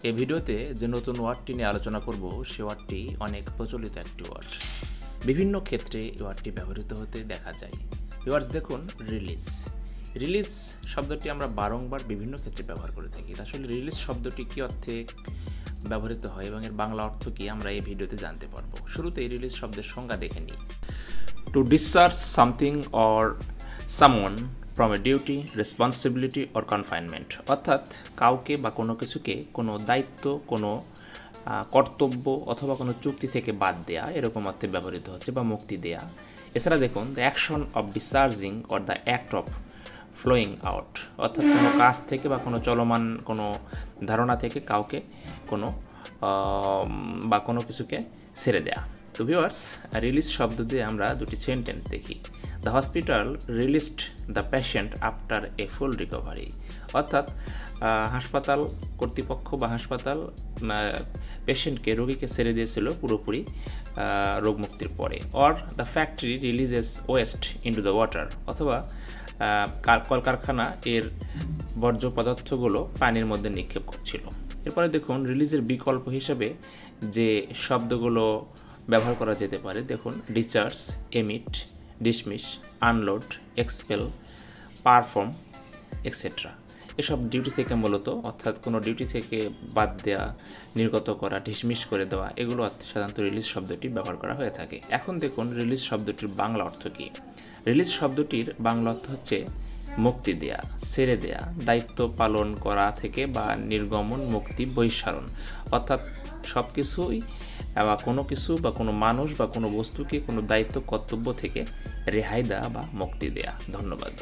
এই ভিডিওতে যে নতুন ওয়ার্ডটি নিয়ে আলোচনা করব সে ওয়ার্ডটি অনেক প্রচলিত একটি ওয়ার্ড। বিভিন্ন ক্ষেত্রে এই ওয়ার্ডটি ব্যবহৃত হতে দেখা যায়। ভিউয়ার্স দেখুন, রিলিজ। রিলিজ শব্দটি আমরা বারংবার বিভিন্ন ক্ষেত্রে ব্যবহার করে থাকি। আসলে রিলিজ শব্দটি কী অর্থে ব্যবহৃত হয় এবং এর বাংলা অর্থ কী আমরা এই ভিডিওতে জানতে পারবো। শুরুতেই রিলিজ শব্দের সংজ্ঞা দেখে নিই। To discharge something or someone from a duty, responsibility or confinement, অর্থাৎ কাউকে বা কোনো কিছুকে কোনো দায়িত্ব, কোনো কর্তব্য অথবা কোনো চুক্তি থেকে বাদ দেয়া, এরকম অর্থে ব্যবহৃত হচ্ছে, বা মুক্তি দেয়া। এছাড়া দেখুন, the action of discharging or the act of flowing out, অর্থাৎ কোনো কাজ থেকে বা কোনো চলমান কোনো ধারণা থেকে কাউকে কোনো বা কোনো কিছুকে ছেড়ে দেয়া। তো ভিউয়ার্স, রিলিজ শব্দ দিয়ে আমরা দুটি সেন্টেন্স দেখি। The hospital released the patient after a full recovery, অর্থাৎ হাসপাতাল কর্তৃপক্ষ বা হাসপাতাল পেশেন্টকে, রোগীকে ছেড়ে দিয়েছিল পুরোপুরি রোগমুক্তির পরে। Or the factory releases West into the water, অথবা কলকারখানা এর বর্জ্য পদার্থগুলো পানির মধ্যে নিক্ষেপ করছিল। এরপরে দেখুন, রিলিজের বিকল্প হিসেবে যে শব্দগুলো ব্যবহার করা যেতে পারে, দেখুন, discharge, emit, dismiss, unload, expel, perform, etcetera. এসব ডিউটি থেকে মূলত, অর্থাৎ কোনো ডিউটি থেকে বাদ দেওয়া, নির্গত করা, ডিসমিস করে দেওয়া, এগুলো সাধারণত রিলিজ শব্দটি ব্যবহার করা হয়ে থাকে। এখন দেখুন, রিলিজ শব্দটির বাংলা অর্থ কী। রিলিজ শব্দটির বাংলা অর্থ হচ্ছে মুক্তি দেয়া, ছেড়ে দেয়া, দায়িত্ব পালন করা থেকে বা নির্গমন, মুক্তি, বহিষ্কারণ, অর্থাৎ সব কিছুই বা কোনো কিছু বা কোনো মানুষ বা কোনো বস্তুকে কোনো দায়িত্ব কর্তব্য থেকে রেহাই দেওয়া বা মুক্তি দেয়া। ধন্যবাদ।